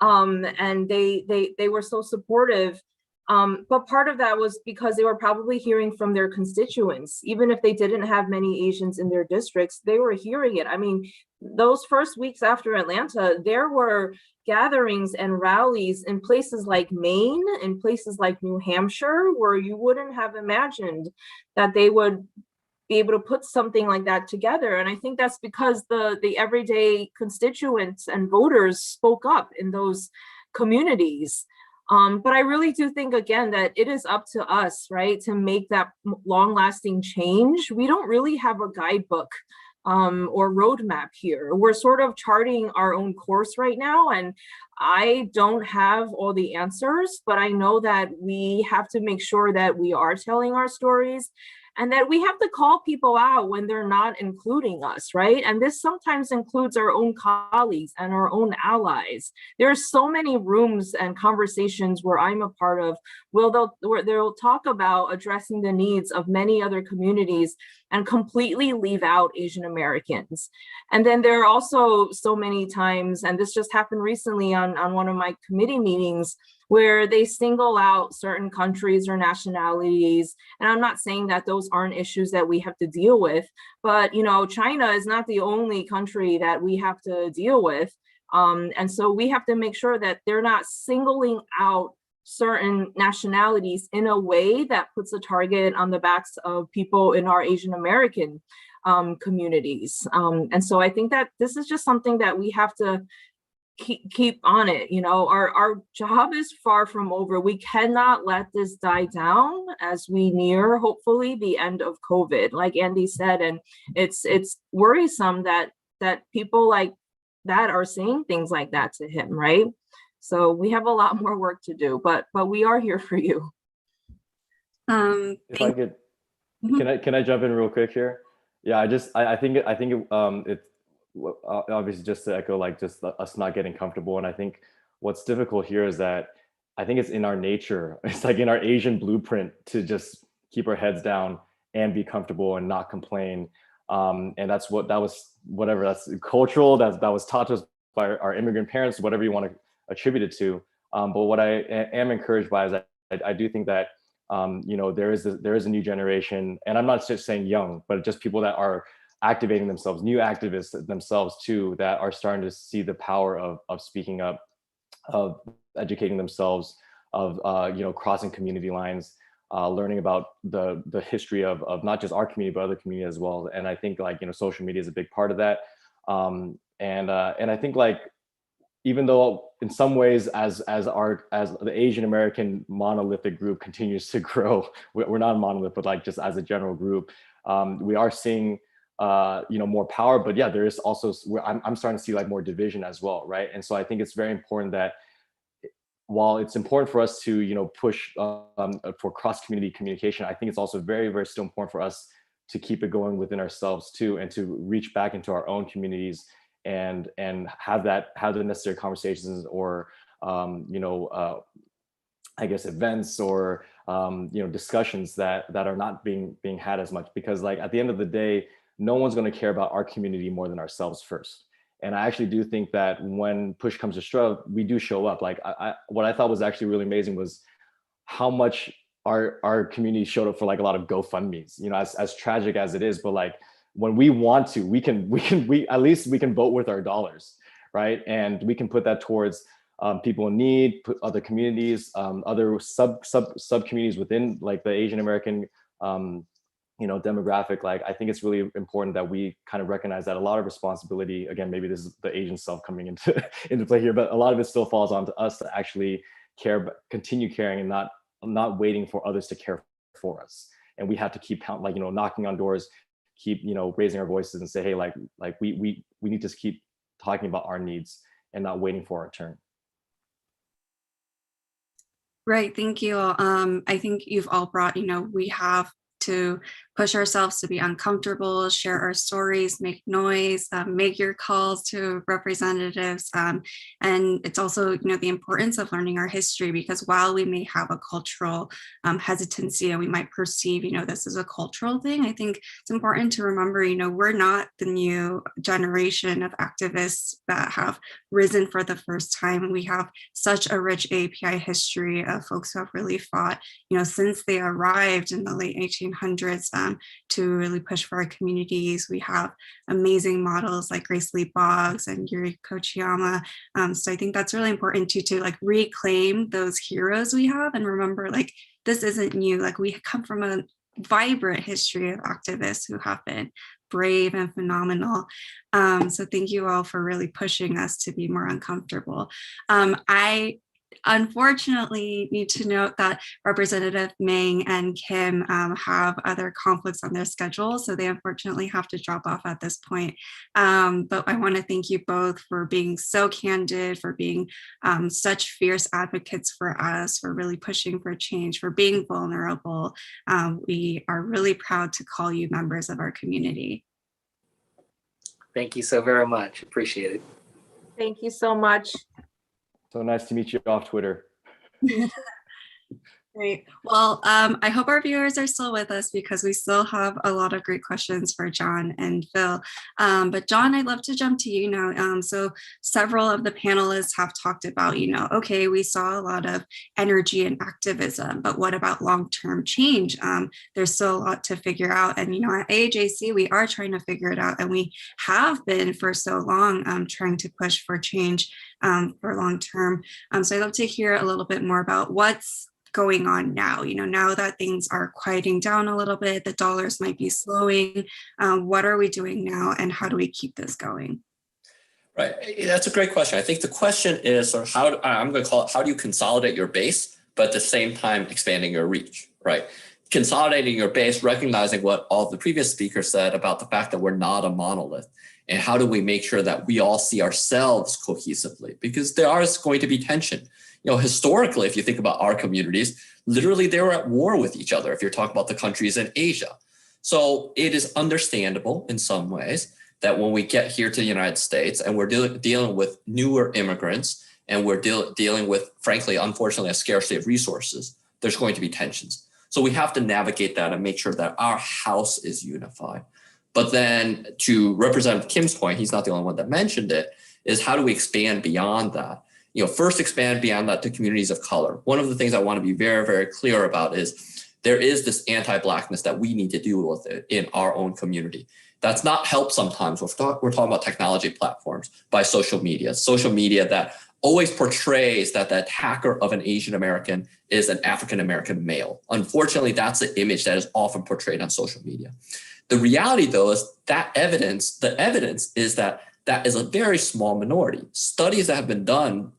And they were so supportive. But part of that was because they were probably hearing from their constituents. Even if they didn't have many Asians in their districts, they were hearing it. I mean, those first weeks after Atlanta, there were gatherings and rallies in places like Maine, in places like New Hampshire, where you wouldn't have imagined that they would be able to put something like that together. And I think that's because the everyday constituents and voters spoke up in those communities. But I really do think, again, that it is up to us, right, to make that long-lasting change. We don't really have a guidebook or roadmap here. We're sort of charting our own course right now, and I don't have all the answers, but I know that we have to make sure that we are telling our stories, and that we have to call people out when they're not including us, right? And this sometimes includes our own colleagues and our own allies. There are so many rooms and conversations where I'm a part of where they'll talk about addressing the needs of many other communities and completely leave out Asian Americans. And then there are also so many times, and this just happened recently on one of my committee meetings, where they single out certain countries or nationalities. And I'm not saying that those aren't issues that we have to deal with, but China is not the only country that we have to deal with. And so we have to make sure that they're not singling out certain nationalities in a way that puts a target on the backs of people in our Asian American communities. And so I think that this is just something that we have to keep on it. Our job is far from over. We cannot let this die down as we near, hopefully, the end of COVID, like Andy said. And it's worrisome that people like that are saying things like that to him, right? So we have a lot more work to do, but we are here for you. If I could, can I jump in real quick here? Yeah, I think it's obviously just to echo, like, just us not getting comfortable. And I think what's difficult here is that I think it's in our nature. It's like in our Asian blueprint to just keep our heads down and be comfortable and not complain. And that's cultural, that was taught to us by our immigrant parents, whatever you want to attribute it to. But what I am encouraged by is that I do think that there is a new generation, and I'm not just saying young, but just people that are activating themselves, new activists themselves too, that are starting to see the power of speaking up, of educating themselves, of crossing community lines, learning about the history of not just our community but other communities as well. And I think social media is a big part of that. And I think even though in some ways as the Asian American monolithic group continues to grow, we're not a monolith, but just as a general group, we are seeing more power. But yeah, there is also, I'm starting to see more division as well, right? And so I think it's very important that while it's important for us to push for cross-community communication, I think it's also very, very still important for us to keep it going within ourselves too, and to reach back into our own communities and have the necessary conversations or I guess events or discussions that are not being had as much, because at the end of the day, no one's going to care about our community more than ourselves first. And I actually do think that when push comes to shove, we do show up. What I thought was actually really amazing was how much our community showed up for a lot of GoFundMes, as tragic as it is, but when we want to, we at least we can vote with our dollars, right? And we can put that towards people in need, other communities, other sub communities within like the Asian American demographic. Like, I think it's really important that we kind of recognize that a lot of responsibility, again, maybe this is the Asian self coming into play here, but a lot of it still falls onto us to actually care, but continue caring, and not waiting for others to care for us. And we have to keep knocking on doors, keep raising our voices and say, hey, like we need to keep talking about our needs and not waiting for our turn. Right, thank you. I think you've all brought, we have to push ourselves to be uncomfortable, share our stories, make noise, make your calls to representatives. And it's also, the importance of learning our history, because while we may have a cultural hesitancy and we might perceive, this is a cultural thing, I think it's important to remember, we're not the new generation of activists that have risen for the first time. We have such a rich API history of folks who have really fought, since they arrived in the late 1800s to really push for our communities. We have amazing models like Grace Lee Boggs and Yuri Kochiyama. So I think that's really important too, to like reclaim those heroes we have and remember, like, this isn't new. Like, we come from a vibrant history of activists who have been brave and phenomenal. So thank you all for really pushing us to be more uncomfortable. I unfortunately need to note that Representative Meng and Kim have other conflicts on their schedule, so they unfortunately have to drop off at this point. But I want to thank you both for being so candid, for being such fierce advocates for us, for really pushing for change, for being vulnerable. We are really proud to call you members of our community. Thank you so very much. Appreciate it. Thank you so much. So nice to meet you off Twitter. Great. Well, I hope our viewers are still with us because we still have a lot of great questions for John and Phil. But John, I'd love to jump to you now. So several of the panelists have talked about, okay, we saw a lot of energy and activism, but what about long-term change? There's still a lot to figure out. And, at AAJC, we are trying to figure it out. And we have been for so long trying to push for change for long-term. So I'd love to hear a little bit more about what's going on now, now that things are quieting down a little bit, the dollars might be slowing. What are we doing now and how do we keep this going? Right, that's a great question. I think the question is sort of I'm going to call it, how do you consolidate your base, but at the same time expanding your reach, right? Consolidating your base, recognizing what all the previous speakers said about the fact that we're not a monolith. And how do we make sure that we all see ourselves cohesively? Because there is going to be tension. Historically, if you think about our communities, literally they were at war with each other if you're talking about the countries in Asia. So it is understandable in some ways that when we get here to the United States and we're dealing with newer immigrants and we're dealing with, frankly, unfortunately, a scarcity of resources, there's going to be tensions. So we have to navigate that and make sure that our house is unified. But then to Representative Kim's point, he's not the only one that mentioned it, is how do we expand beyond that? First expand beyond that to communities of color. One of the things I want to be very, very clear about is there is this anti-Blackness that we need to deal with it in our own community. That's not helped sometimes. We're talking about technology platforms by social media that always portrays that the attacker of an Asian American is an African American male. Unfortunately, that's the image that is often portrayed on social media. The reality, though, is that the evidence is that is a very small minority. Studies that have been done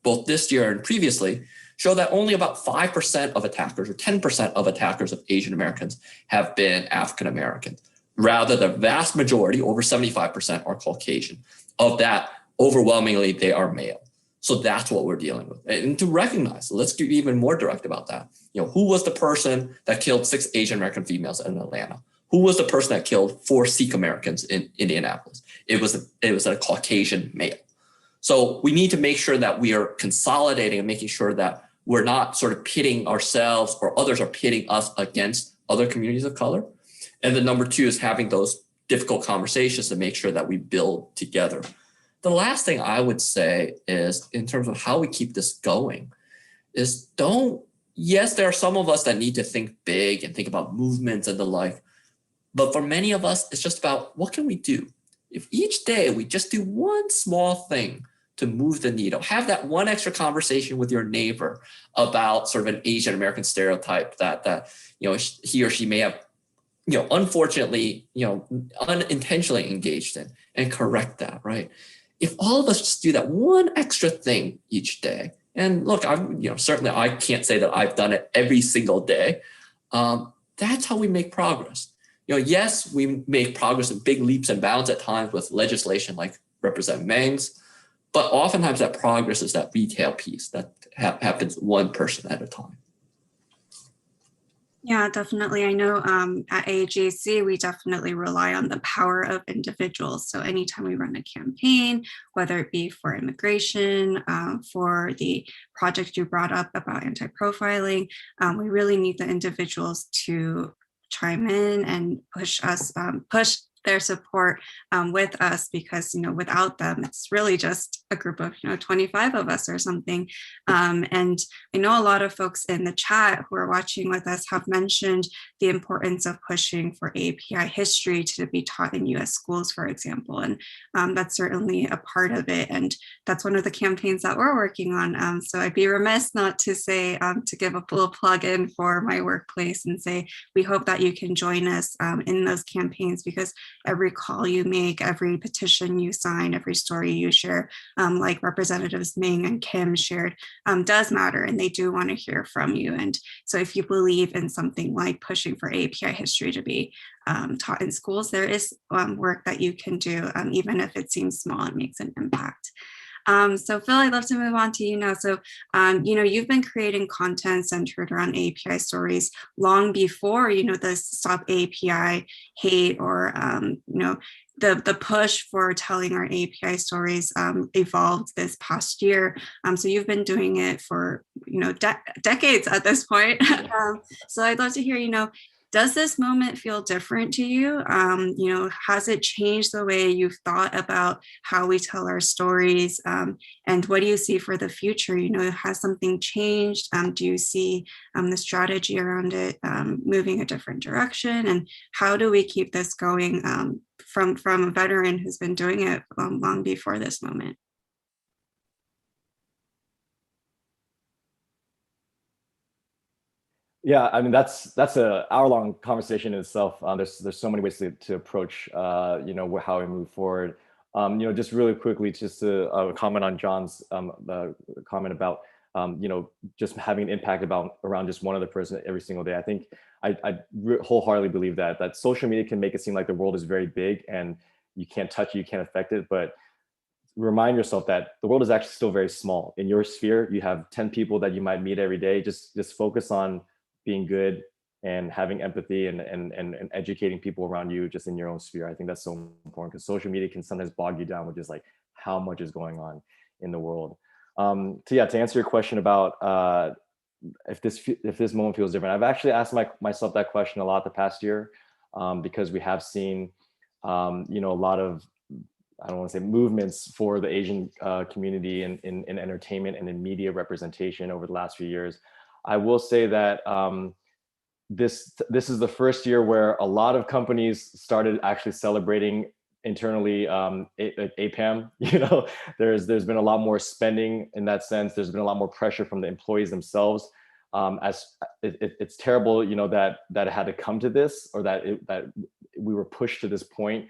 both this year and previously show that only about 5% of attackers or 10% of attackers of Asian Americans have been African Americans. Rather, the vast majority, over 75%, are Caucasian. Of that, overwhelmingly, they are male. So that's what we're dealing with. And to recognize, let's be even more direct about that. Who was the person that killed 6 Asian American females in Atlanta? Who was the person that killed 4 Sikh Americans in Indianapolis? It was a Caucasian male. So we need to make sure that we are consolidating and making sure that we're not sort of pitting ourselves or others are pitting us against other communities of color. And then number 2 is having those difficult conversations to make sure that we build together. The last thing I would say is, in terms of how we keep this going, is yes, there are some of us that need to think big and think about movements and the like. But for many of us, it's just about what can we do? If each day we just do one small thing to move the needle. Have that one extra conversation with your neighbor about sort of an Asian American stereotype that he or she may have unfortunately unintentionally engaged in, and correct that, right? If all of us just do that one extra thing each day, and look, certainly I can't say that I've done it every single day. That's how we make progress. Yes, we make progress in big leaps and bounds at times with legislation like Representative Meng's, but oftentimes that progress is that retail piece that happens one person at a time. Yeah, definitely. I know at AAJC, we definitely rely on the power of individuals. So anytime we run a campaign, whether it be for immigration, for the project you brought up about anti-profiling, we really need the individuals to chime in and push their support with us, because without them, it's really just a group of 25 of us or something. And I know a lot of folks in the chat who are watching with us have mentioned the importance of pushing for API history to be taught in US schools, for example. And that's certainly a part of it. And that's one of the campaigns that we're working on. So I'd be remiss not to say, to give a little plug in for my workplace and say, we hope that you can join us in those campaigns, because every call you make, every petition you sign, every story you share, like Representatives Meng and Kim shared, does matter, and they do want to hear from you. And so if you believe in something like pushing for API history to be taught in schools, there is work that you can do, even if it seems small and makes an impact. So Phil, I'd love to move on to you now. So, you've been creating content centered around API stories long before, the Stop API hate, or, the push for telling our API stories evolved this past year. So you've been doing it for, decades at this point. So I'd love to hear, does this moment feel different to you? Has it changed the way you've thought about how we tell our stories? And what do you see for the future? Has something changed? Do you see the strategy around it moving a different direction? And how do we keep this going from a veteran who's been doing it long before this moment? Yeah, I mean, that's an hour-long conversation in itself. There's so many ways to approach how we move forward. Just really quickly, just to comment on John's comment about just having an impact around just one other person every single day. I think I wholeheartedly believe that social media can make it seem like the world is very big and you can't touch it, you can't affect it, but remind yourself that the world is actually still very small. In your sphere, you have 10 people that you might meet every day. Just focus on being good and having empathy and educating people around you just in your own sphere. I think that's so important, because social media can sometimes bog you down with just like how much is going on in the world. To answer your question about if this moment feels different, I've actually asked myself that question a lot the past year, because we have seen a lot of, I don't want to say movements for the Asian community in entertainment and in media representation over the last few years. I will say that this is the first year where a lot of companies started actually celebrating internally APAM. There's been a lot more spending in that sense. There's been a lot more pressure from the employees themselves. As it's terrible, that it had to come to this, or that we were pushed to this point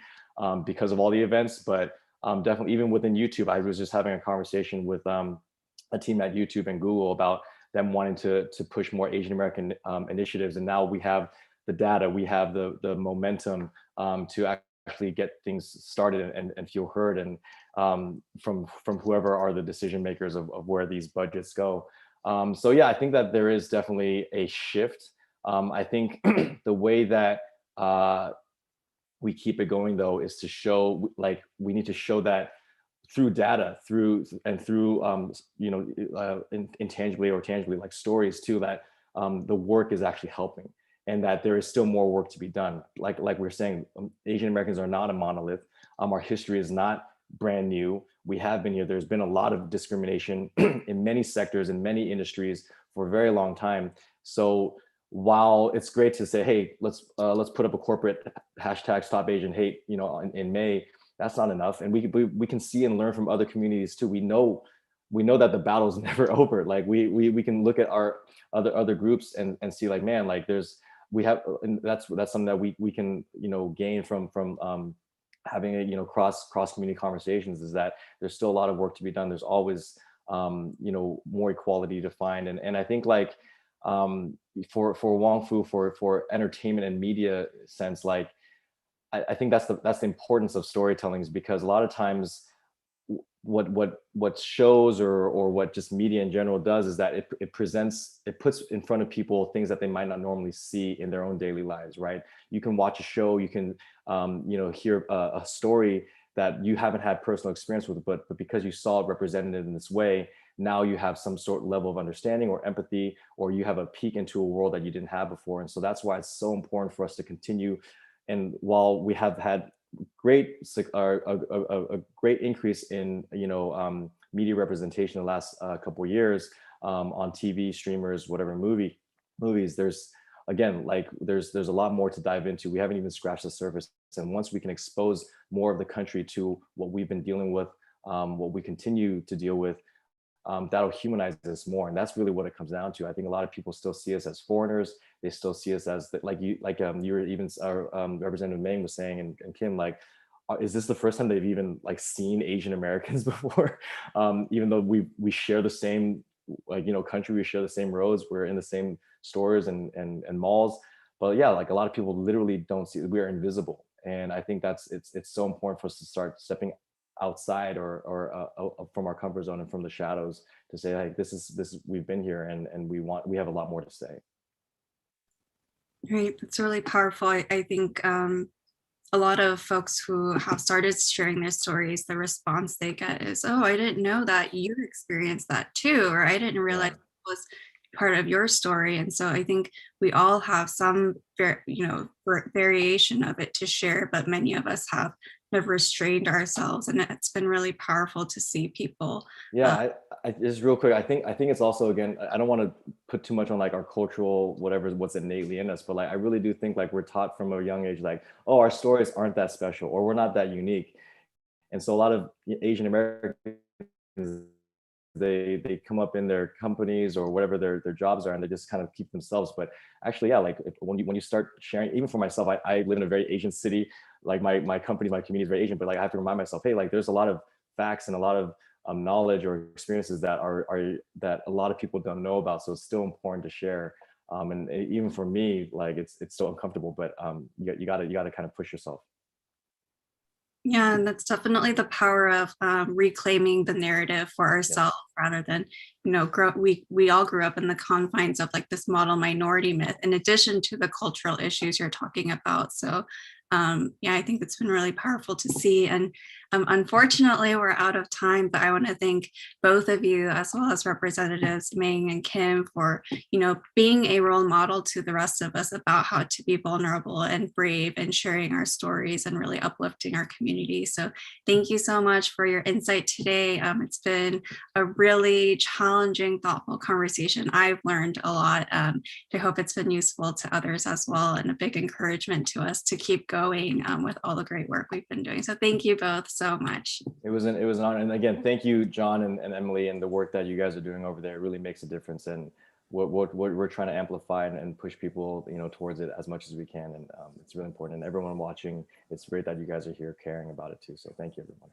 because of all the events. But definitely, even within YouTube, I was just having a conversation with a team at YouTube and Google about them wanting to push more Asian American initiatives. And now we have the data, we have the momentum to actually get things started and feel heard, and from whoever are the decision makers of where these budgets go. So yeah, I think that there is definitely a shift. I think the way that we keep it going, though, is to show, like, we need to show that through data, through intangibly or tangibly, like stories too, that the work is actually helping, and that there is still more work to be done. Like we're saying, Asian Americans are not a monolith. Our history is not brand new. We have been here. There's been a lot of discrimination in many sectors, in many industries for a very long time. So while it's great to say, hey, let's put up a corporate hashtag Stop Asian Hate, in May, that's not enough. And we can see and learn from other communities too. We know that the battle's never over. Like we can look at our other groups and see like, man, like and that's something that we can, gain from having a, cross community conversations, is that there's still a lot of work to be done. There's always more equality to find. And I think like for Wong Fu, for entertainment and media sense, like I think that's the importance of storytelling, is because a lot of times what shows or what just media in general does is that it puts in front of people things that they might not normally see in their own daily lives, right? You can watch a show, you can hear a story that you haven't had personal experience with, but because you saw it represented in this way, now you have some sort of level of understanding or empathy, or you have a peek into a world that you didn't have before. And so that's why it's so important for us to continue. And while we have had a great increase in media representation in the last couple of years on TV, streamers, whatever, movies, there's a lot more to dive into. We haven't even scratched the surface. And once we can expose more of the country to what we've been dealing with, what we continue to deal with, that'll humanize us more. And that's really what it comes down to. I think a lot of people still see us as foreigners. They still see us as you were even Representative Meng was saying, and Kim, like, is this the first time they've even like seen Asian Americans before? Even though we share the same country, we share the same roads, we're in the same stores and malls. But yeah, like a lot of people literally don't see, we are invisible. And I think it's so important for us to start stepping outside or from our comfort zone and from the shadows to say, like, this is we've been here and we have a lot more to say. Right, that's really powerful. I think a lot of folks who have started sharing their stories, the response they get is, oh, I didn't know that you experienced that too, or I didn't realize it was part of your story. And so I think we all have some variation of it to share, but many of us have restrained ourselves, and it's been really powerful to see people. Yeah, I just real quick, I think it's also, again, I don't want to put too much on like our cultural what's innately in us, but like I really do think like we're taught from a young age, like, oh, our stories aren't that special, or we're not that unique. And so a lot of Asian Americans, they come up in their companies or whatever their jobs are, and they just kind of keep themselves. But actually, yeah, like when you start sharing, even for myself, I live in a very Asian city. Like my company, my community is very Asian, but like I have to remind myself, hey, like there's a lot of facts and a lot of knowledge or experiences that are that a lot of people don't know about. So it's still important to share. And even for me, like it's so uncomfortable, but you gotta kind of push yourself. Yeah, and that's definitely the power of reclaiming the narrative for ourselves, rather than, we all grew up in the confines of like this model minority myth, in addition to the cultural issues you're talking about. So yeah, I think it's been really powerful to see. And unfortunately, we're out of time, but I want to thank both of you, as well as Representatives Meng and Kim, for being a role model to the rest of us about how to be vulnerable and brave and sharing our stories and really uplifting our community. So thank you so much for your insight today. It's been a really challenging, thoughtful conversation. I've learned a lot. I hope it's been useful to others as well, and a big encouragement to us to keep going with all the great work we've been doing. So thank you both so much. It was an honor. And again, thank you, John and Emily, and the work that you guys are doing over there. It really makes a difference. And what we're trying to amplify and push people, towards it as much as we can. And it's really important. And everyone watching, it's great that you guys are here caring about it too. So thank you, everyone.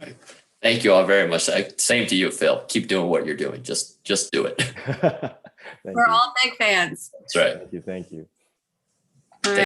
Right. Thank you all very much. Same to you, Phil. Keep doing what you're doing. Just do it. We're all big fans. That's right. Thank you.